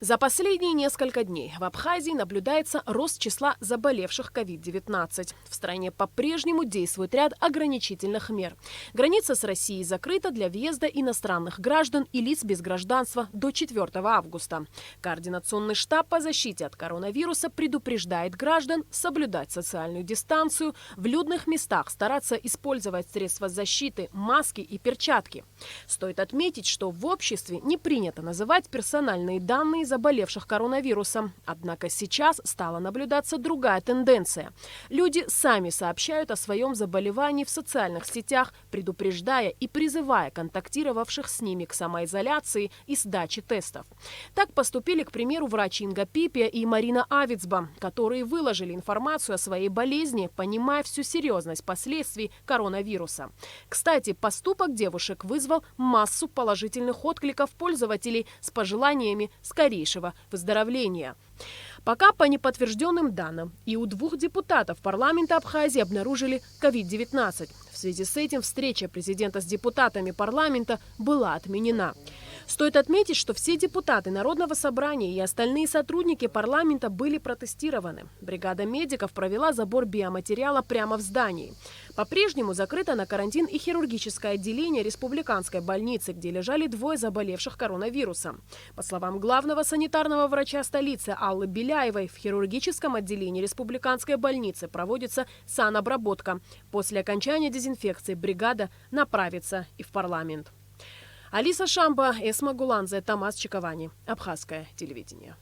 За последние несколько дней в Абхазии наблюдается рост числа заболевших COVID-19. В стране по-прежнему действует ряд ограничительных мер. Граница с Россией закрыта для въезда иностранных граждан и лиц без гражданства до 4 августа. Координационный штаб по защите от коронавируса предупреждает граждан соблюдать социальную дистанцию, в людных местах стараться использовать средства защиты, маски и перчатки. Стоит отметить, что в обществе не принято называть персональные данные заболевших коронавирусом. Однако сейчас стала наблюдаться другая тенденция. Люди сами сообщают о своем заболевании в социальных сетях, предупреждая и призывая контактировавших с ними к самоизоляции и сдаче тестов. Так поступили, к примеру, врачи Инга Пипия и Марина Авицба, которые выложили информацию о своей болезни, понимая всю серьезность последствий коронавируса. Кстати, поступок девушек вызвал массу положительных откликов пользователей с пожеланиями скорейшего выздоровления. Пока по неподтвержденным данным и у 2 депутатов парламента Абхазии обнаружили COVID-19. В связи с этим встреча президента с депутатами парламента была отменена. Стоит отметить, что все депутаты Народного собрания и остальные сотрудники парламента были протестированы. Бригада медиков провела забор биоматериала прямо в здании. По-прежнему закрыто на карантин и хирургическое отделение республиканской больницы, где лежали 2 заболевших коронавирусом. По словам главного санитарного врача столицы Аллы Беляевой, в хирургическом отделении республиканской больницы проводится санобработка. После окончания дезинфекции бригада направится и в парламент. Алиса Шамба, Эсма Гуланзе, Тамас Чиковани. Абхазское телевидение.